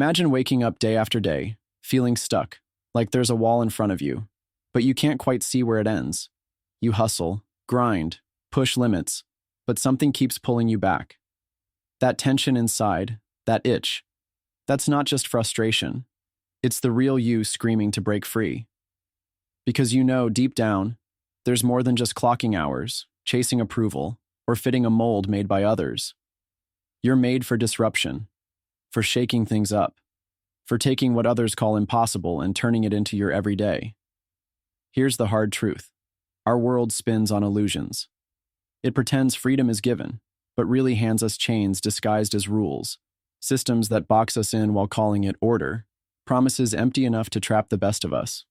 Imagine waking up day after day, feeling stuck, like there's a wall in front of you, but you can't quite see where it ends. You hustle, grind, push limits, but something keeps pulling you back. That tension inside, that itch, that's not just frustration. It's the real you screaming to break free. Because you know, deep down, there's more than just clocking hours, chasing approval, or fitting a mold made by others. You're made for disruption, for shaking things up, for taking what others call impossible and turning it into your everyday. Here's the hard truth. Our world spins on illusions. It pretends freedom is given, but really hands us chains disguised as rules, systems that box us in while calling it order, promises empty enough to trap the best of us.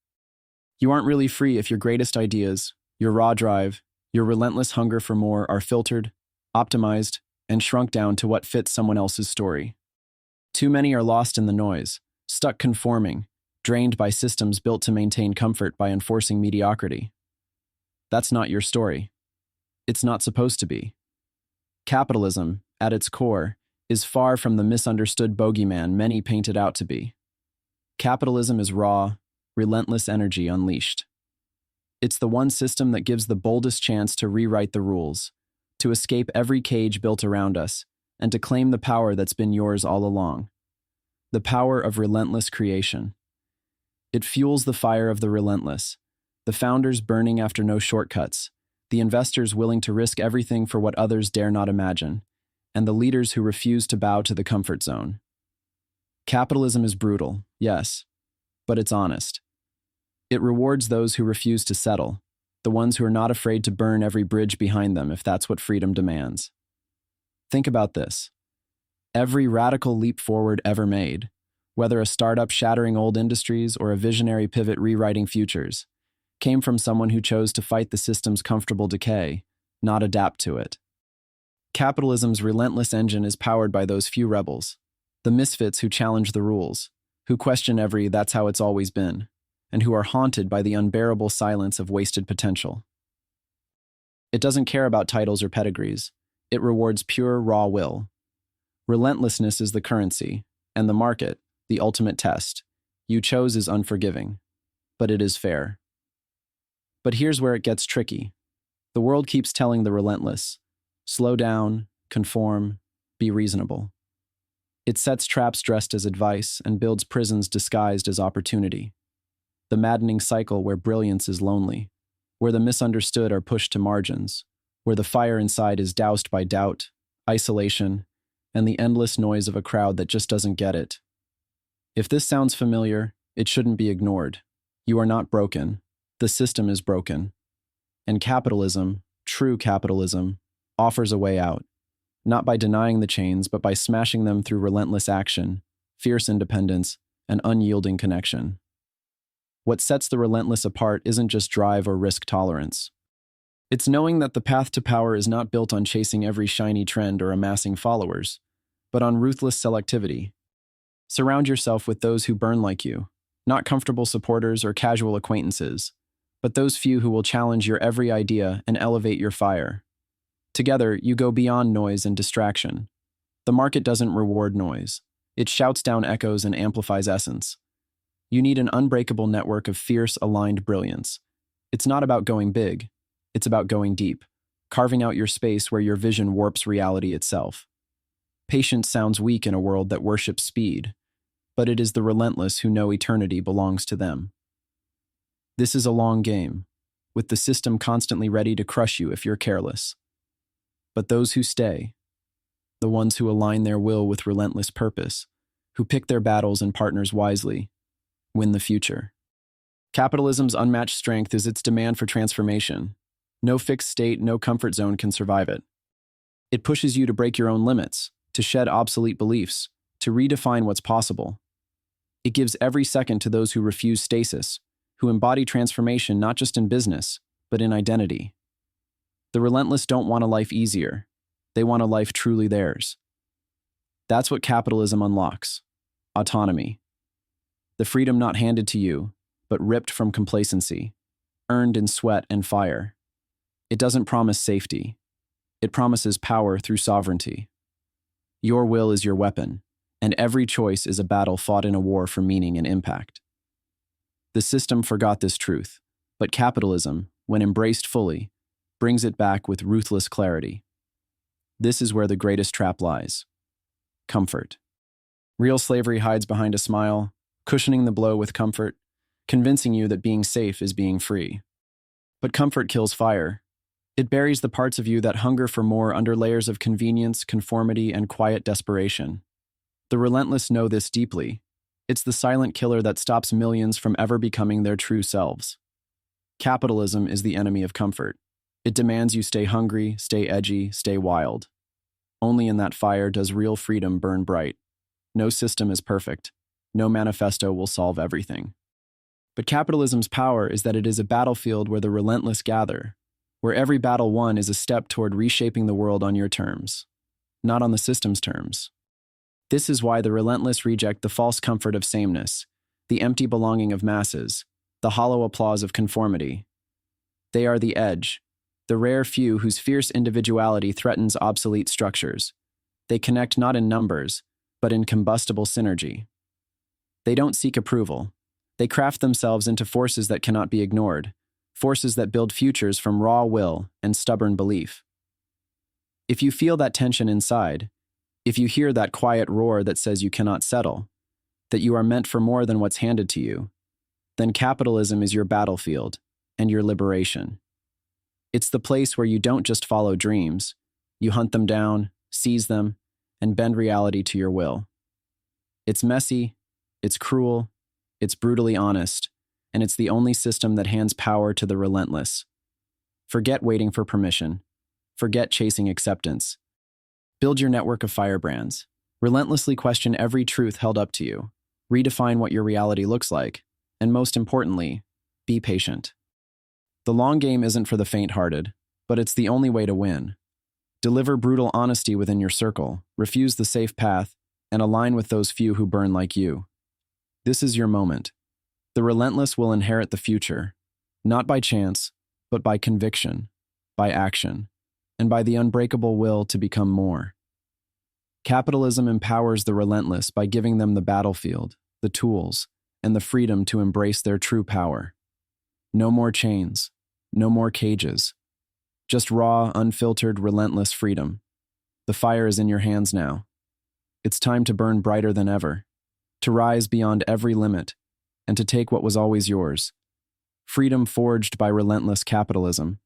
You aren't really free if your greatest ideas, your raw drive, your relentless hunger for more are filtered, optimized, and shrunk down to what fits someone else's story. Too many are lost in the noise, stuck conforming, drained by systems built to maintain comfort by enforcing mediocrity. That's not your story. It's not supposed to be. Capitalism, at its core, is far from the misunderstood bogeyman many paint it out to be. Capitalism is raw, relentless energy unleashed. It's the one system that gives the boldest chance to rewrite the rules, to escape every cage built around us, and to claim the power that's been yours all along. The power of relentless creation. It fuels the fire of the relentless, the founders burning after no shortcuts, the investors willing to risk everything for what others dare not imagine, and the leaders who refuse to bow to the comfort zone. Capitalism is brutal, yes, but it's honest. It rewards those who refuse to settle, the ones who are not afraid to burn every bridge behind them if that's what freedom demands. Think about this. Every radical leap forward ever made, whether a startup shattering old industries or a visionary pivot rewriting futures, came from someone who chose to fight the system's comfortable decay, not adapt to it. Capitalism's relentless engine is powered by those few rebels, the misfits who challenge the rules, who question every "that's how it's always been," and who are haunted by the unbearable silence of wasted potential. It doesn't care about titles or pedigrees. It rewards pure, raw will. Relentlessness is the currency, and the market, the ultimate test. You chose is unforgiving, but it is fair. But here's where it gets tricky. The world keeps telling the relentless, slow down, conform, be reasonable. It sets traps dressed as advice and builds prisons disguised as opportunity. The maddening cycle where brilliance is lonely, where the misunderstood are pushed to margins, where the fire inside is doused by doubt, isolation, and the endless noise of a crowd that just doesn't get it. If this sounds familiar, it shouldn't be ignored. You are not broken. The system is broken. And capitalism, true capitalism, offers a way out, not by denying the chains, but by smashing them through relentless action, fierce independence, and unyielding connection. What sets the relentless apart isn't just drive or risk tolerance. It's knowing that the path to power is not built on chasing every shiny trend or amassing followers, but on ruthless selectivity. Surround yourself with those who burn like you, not comfortable supporters or casual acquaintances, but those few who will challenge your every idea and elevate your fire. Together, you go beyond noise and distraction. The market doesn't reward noise. It shouts down echoes and amplifies essence. You need an unbreakable network of fierce, aligned brilliance. It's not about going big. It's about going deep, carving out your space where your vision warps reality itself. Patience sounds weak in a world that worships speed, but it is the relentless who know eternity belongs to them. This is a long game, with the system constantly ready to crush you if you're careless. But those who stay, the ones who align their will with relentless purpose, who pick their battles and partners wisely, win the future. Capitalism's unmatched strength is its demand for transformation. No fixed state, no comfort zone can survive it. It pushes you to break your own limits, to shed obsolete beliefs, to redefine what's possible. It gives every second to those who refuse stasis, who embody transformation not just in business, but in identity. The relentless don't want a life easier. They want a life truly theirs. That's what capitalism unlocks: autonomy. The freedom not handed to you, but ripped from complacency, earned in sweat and fire. It doesn't promise safety. It promises power through sovereignty. Your will is your weapon, and every choice is a battle fought in a war for meaning and impact. The system forgot this truth, but capitalism, when embraced fully, brings it back with ruthless clarity. This is where the greatest trap lies: comfort. Real slavery hides behind a smile, cushioning the blow with comfort, convincing you that being safe is being free. But comfort kills fire. It buries the parts of you that hunger for more under layers of convenience, conformity, and quiet desperation. The relentless know this deeply. It's the silent killer that stops millions from ever becoming their true selves. Capitalism is the enemy of comfort. It demands you stay hungry, stay edgy, stay wild. Only in that fire does real freedom burn bright. No system is perfect. No manifesto will solve everything. But capitalism's power is that it is a battlefield where the relentless gather, where every battle won is a step toward reshaping the world on your terms, not on the system's terms. This is why the relentless reject the false comfort of sameness, the empty belonging of masses, the hollow applause of conformity. They are the edge, the rare few whose fierce individuality threatens obsolete structures. They connect not in numbers, but in combustible synergy. They don't seek approval. They craft themselves into forces that cannot be ignored, forces that build futures from raw will and stubborn belief. If you feel that tension inside, if you hear that quiet roar that says you cannot settle, that you are meant for more than what's handed to you, then capitalism is your battlefield and your liberation. It's the place where you don't just follow dreams, you hunt them down, seize them, and bend reality to your will. It's messy, it's cruel, it's brutally honest, and it's the only system that hands power to the relentless. Forget waiting for permission. Forget chasing acceptance. Build your network of firebrands. Relentlessly question every truth held up to you. Redefine what your reality looks like. And most importantly, be patient. The long game isn't for the faint-hearted, but it's the only way to win. Deliver brutal honesty within your circle, refuse the safe path, and align with those few who burn like you. This is your moment. The relentless will inherit the future, not by chance, but by conviction, by action, and by the unbreakable will to become more. Capitalism empowers the relentless by giving them the battlefield, the tools, and the freedom to embrace their true power. No more chains, no more cages. Just raw, unfiltered, relentless freedom. The fire is in your hands now. It's time to burn brighter than ever, to rise beyond every limit, and to take what was always yours. Freedom forged by relentless capitalism.